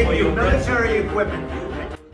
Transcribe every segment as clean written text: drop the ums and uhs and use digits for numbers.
gave you military equipment.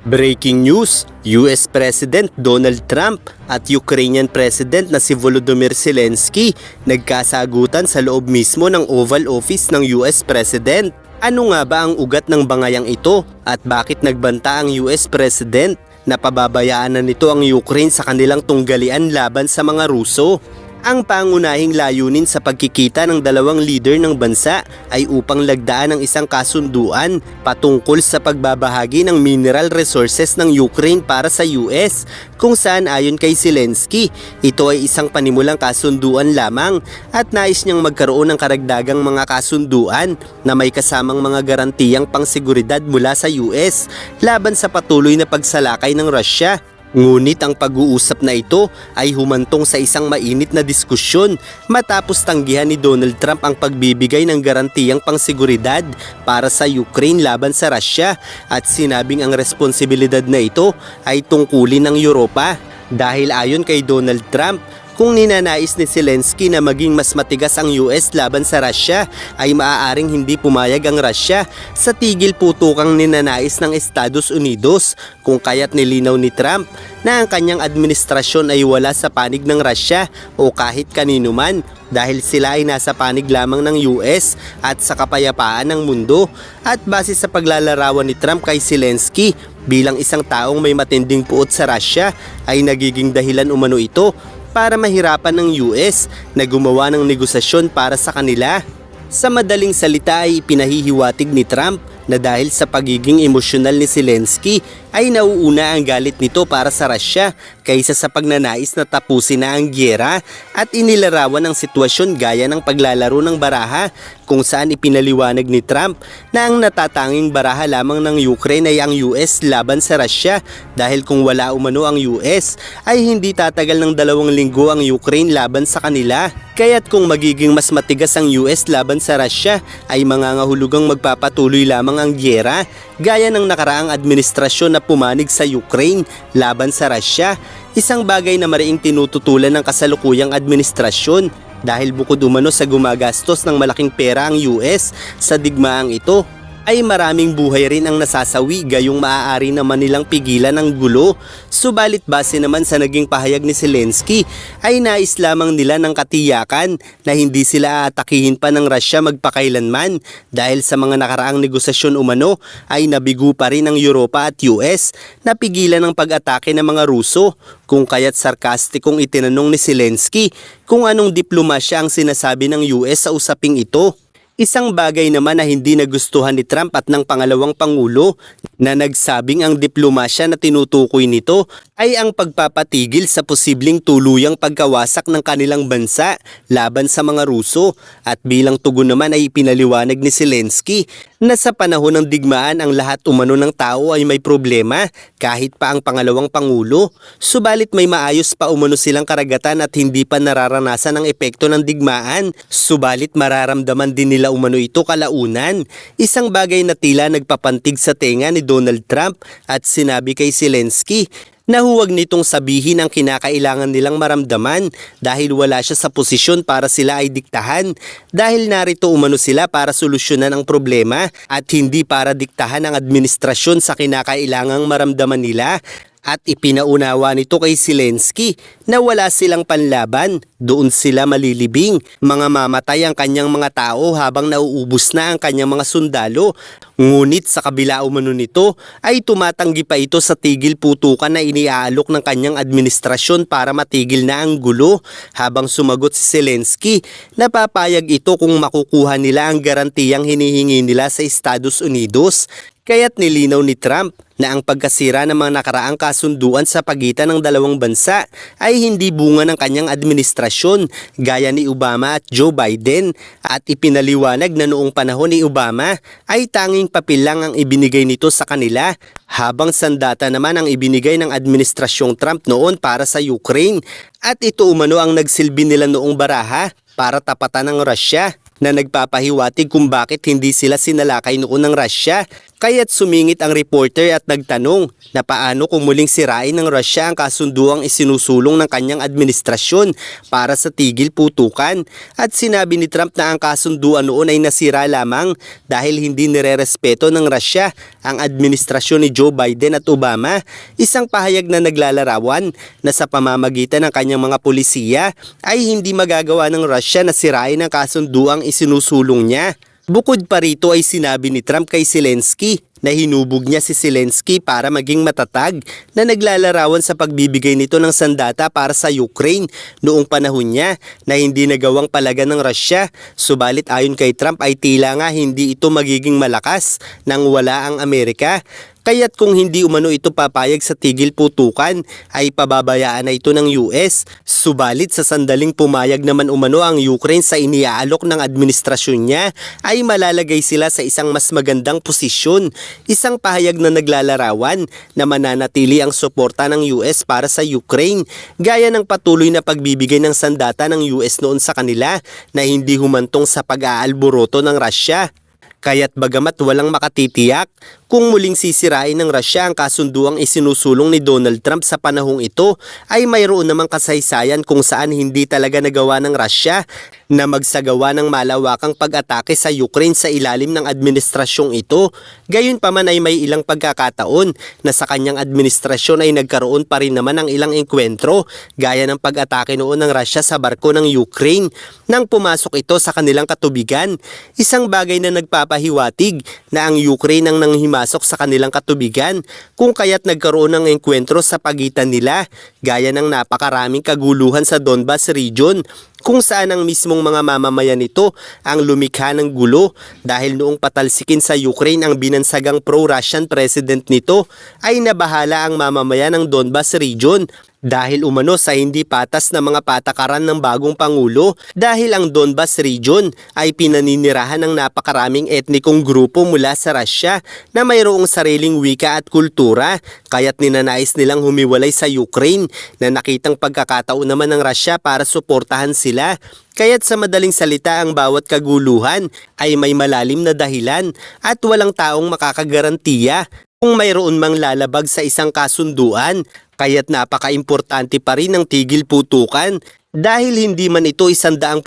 Breaking news, US President Donald Trump at Ukrainian President na si Volodymyr Zelensky nagkasagutan sa loob mismo ng Oval Office ng US President. Ano nga ba ang ugat ng bangayang ito at bakit nagbanta ang US President na pababayaan na nito ang Ukraine sa kanilang tunggalian laban sa mga Ruso? Ang pangunahing layunin sa pagkikita ng dalawang leader ng bansa ay upang lagdaan ang isang kasunduan patungkol sa pagbabahagi ng mineral resources ng Ukraine para sa US, kung saan ayon kay Zelensky, ito ay isang panimulang kasunduan lamang at nais niyang magkaroon ng karagdagang mga kasunduan na may kasamang mga garantiyang pangseguridad mula sa US laban sa patuloy na pagsalakay ng Russia. Ngunit ang pag-uusap na ito ay humantong sa isang mainit na diskusyon matapos tanggihan ni Donald Trump ang pagbibigay ng garantiyang pangseguridad para sa Ukraine laban sa Russia at sinabing ang responsibilidad na ito ay tungkulin ng Europa. Dahil ayon kay Donald Trump, kung ninanais ni Zelensky na maging mas matigas ang US laban sa Russia, ay maaaring hindi pumayag ang Russia sa tigil putukang ninanais ng Estados Unidos, kung kaya't nilinaw ni Trump na ang kanyang administrasyon ay wala sa panig ng Russia o kahit kanino man dahil sila ay nasa panig lamang ng US at sa kapayapaan ng mundo. At base sa paglalarawan ni Trump kay Zelensky bilang isang taong may matinding puot sa Russia, ay nagiging dahilan umano ito para mahirapan ng US na gumawa ng negosasyon para sa kanila. Sa madaling salita ay pinahihiwatig ni Trump na dahil sa pagiging emosyonal ni Zelensky ay nauuna ang galit nito para sa Russia kaysa sa pagnanais na tapusin na ang gyera, at inilarawan ang sitwasyon gaya ng paglalaro ng baraha kung saan ipinaliwanag ni Trump na ang natatanging baraha lamang ng Ukraine ay ang US laban sa Russia dahil kung wala umano ang US ay hindi tatagal ng 2 linggo ang Ukraine laban sa kanila. Kaya't kung magiging mas matigas ang US laban sa Russia ay mangangahulugang magpapatuloy lamang ang gyera gaya ng nakaraang administrasyon na pumanig sa Ukraine laban sa Russia, isang bagay na mariing tinututulan ng kasalukuyang administrasyon dahil bukod umano sa gumagastos ng malaking pera ang US sa digmaang ito, ay maraming buhay rin ang nasasawi gayong maaari naman nilang pigilan ang gulo. Subalit base naman sa naging pahayag ni Zelensky ay nais lamang nila ng katiyakan na hindi sila aatakihin pa ng Russia magpakailanman dahil sa mga nakaraang negosasyon umano ay nabigo pa rin ang Europa at US na pigilan ang pag-atake ng mga Ruso, kung kaya't sarkastikong itinanong ni Zelensky kung anong diplomasya ang sinasabi ng US sa usaping ito. Isang bagay naman na hindi nagustuhan ni Trump at ng pangalawang pangulo na nagsabing ang diplomasya na tinutukoy nito ay ang pagpapatigil sa posibleng tuluyang pagkawasak ng kanilang bansa laban sa mga Ruso, at bilang tugon naman ay ipinaliwanag ni Zelensky na sa panahon ng digmaan ang lahat umano ng tao ay may problema kahit pa ang pangalawang pangulo, subalit may maayos pa umano silang karagatan at hindi pa nararanasan ang epekto ng digmaan, subalit mararamdaman din nila umano ito kalaunan. Isang bagay na tila nagpapantig sa tenga ni Donald Trump at sinabi kay Zelensky na huwag nitong sabihin ang kinakailangan nilang maramdaman dahil wala siya sa posisyon para sila ay diktahan, dahil narito umano sila para solusyonan ang problema at hindi para diktahan ang administrasyon sa kinakailangang maramdaman nila. At ipinaunawa nito kay Zelensky na wala silang panlaban, doon sila malilibing, mga mamatay ang kanyang mga tao habang nauubos na ang kanyang mga sundalo. Ngunit sa kabila umano nito ay tumatanggi pa ito sa tigil putukan na iniaalok ng kanyang administrasyon para matigil na ang gulo, habang sumagot si Zelensky na papayag ito kung makukuha nila ang garantiyang hinihingi nila sa Estados Unidos. Kaya't nilinaw ni Trump na ang pagkasira ng mga nakaraang kasunduan sa pagitan ng dalawang bansa ay hindi bunga ng kanyang administrasyon gaya ni Obama at Joe Biden, at ipinaliwanag na noong panahon ni Obama ay tanging papel lang ang ibinigay nito sa kanila, habang sandata naman ang ibinigay ng administrasyong Trump noon para sa Ukraine, at ito umano ang nagsilbi nila noong baraha para tapatan ng Russia. na nagpapahiwatig kung bakit hindi sila sinalakay noon ng Russia. Kaya't sumingit ang reporter at nagtanong na paano kung muling sirain ng Russia ang kasunduang isinusulong ng kanyang administrasyon para sa tigil putukan. At sinabi ni Trump na ang kasunduan noon ay nasira lamang dahil hindi nirerespeto ng Russia ang administrasyon ni Joe Biden at Obama. Isang pahayag na naglalarawan na sa pamamagitan ng kanyang mga pulisiya ay hindi magagawa ng Russia na sirain ang kasunduang isinusulong niya. Bukod pa rito ay sinabi ni Trump kay Zelensky na hinubog niya si Zelensky para maging matatag na naglalarawan sa pagbibigay nito ng sandata para sa Ukraine noong panahon niya na hindi nagawang palagan ng Russia. Subalit ayon kay Trump ay tila nga hindi ito magiging malakas nang wala ang Amerika. Kaya't kung hindi umano ito papayag sa tigil putukan ay pababayaan na ito ng US. Subalit sa sandaling pumayag naman umano ang Ukraine sa iniaalok ng administrasyon niya ay malalagay sila sa isang mas magandang posisyon. Isang pahayag na naglalarawan na mananatili ang suporta ng US para sa Ukraine gaya ng patuloy na pagbibigay ng sandata ng US noon sa kanila na hindi humantong sa pag-aalboroto ng Russia. Kaya't bagamat walang makatitiyak kung muling sisirain ng Russia ang kasunduang isinusulong ni Donald Trump sa panahong ito, ay mayroon namang kasaysayan kung saan hindi talaga nagawa ng Russia na magsagawa ng malawakang pag-atake sa Ukraine sa ilalim ng administrasyong ito. Gayunpaman ay may ilang pagkakataon na sa kanyang administrasyon ay nagkaroon pa rin naman ng ilang engkwentro gaya ng pag-atake noon ng Russia sa barko ng Ukraine nang pumasok ito sa kanilang katubigan. Isang bagay na nagpapahiwatig na ang Ukraine ang nanghimasok sa kanilang katubigan kung kaya't nagkaroon ng engkwentro sa pagitan nila gaya ng napakaraming kaguluhan sa Donbas region kung saan ang mismong mga mamamayan nito ang lumikha ng gulo dahil noong patalsikin sa Ukraine ang binansagang pro-Russian president nito ay nabahala ang mamamayan ng Donbas region dahil umano sa hindi patas na mga patakaran ng bagong Pangulo dahil ang Donbas region ay pinaninirahan ng napakaraming etnikong grupo mula sa Russia na mayroong sariling wika at kultura kaya't ninanais nilang humiwalay sa Ukraine na nakitang pagkakataon naman ng Russia para suportahan sila. Kaya't sa madaling salita ang bawat kaguluhan ay may malalim na dahilan at walang taong makakagarantiya kung mayroon mang lalabag sa isang kasunduan. Kaya't napaka-importante pa rin ang tigil putukan dahil hindi man ito 100%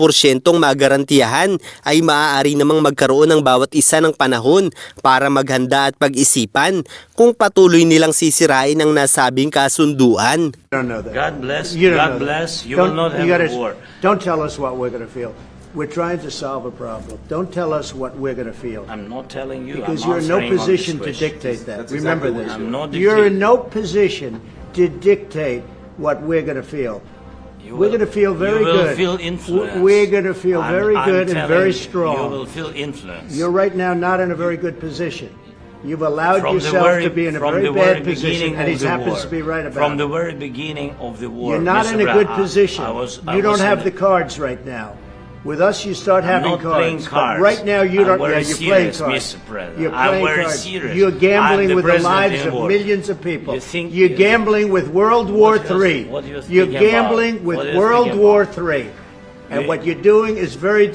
magarantiyahan ay maaari namang magkaroon ng bawat isa ng panahon para maghanda at pag-isipan kung patuloy nilang sisirain ang nasabing kasunduan. God bless. God bless. You will not have a war. Don't tell us what we're going to feel. We're trying to solve a problem. Don't tell us what we're going to feel. I'm not telling you. Because I'm you're in no answering on this position to question. dictate that. That's Remember exactly this. what I'm not You're in dictating. no position to dictate what we're going to feel. We're going to feel very you will good. Feel influence. We're going to feel very good and very You strong. will feel influence. You're right now not in a very good position. You've allowed From the yourself very, to be in a from very the very bad position, beginning and of he the happens war. to be right about From it. the very beginning of the war. You're not Mr. in a good Brown, position. I You don't was have in the cards right now. With us, you start I'm having not playing cards. cards. But right now, you don't. I'm very Yeah, you're playing serious, cards. Mr. President. You're I'm playing very cards. serious. You're gambling I'm the with the president lives in of war. millions of people. You think- You're you- gambling with World War What do you- III. what do you You're think about? gambling with What do you World think War about? III. And You- what you're doing is very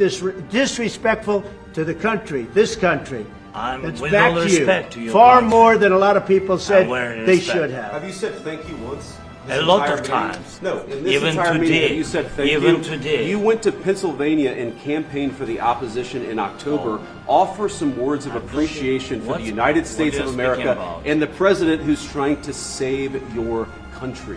disrespectful to the country, this country. That's with back all to you. respect to your Far country. more than a lot of people said I'm wearing they respect. should Have have. you said thank you once? A lot of times. No, in this Even entire meeting, today. have you said thank Even you? today. You went to Pennsylvania and campaigned for the opposition in October. Offer some words of appreciation for What- the United what States you're of speaking America about? and the president who's trying to save your country.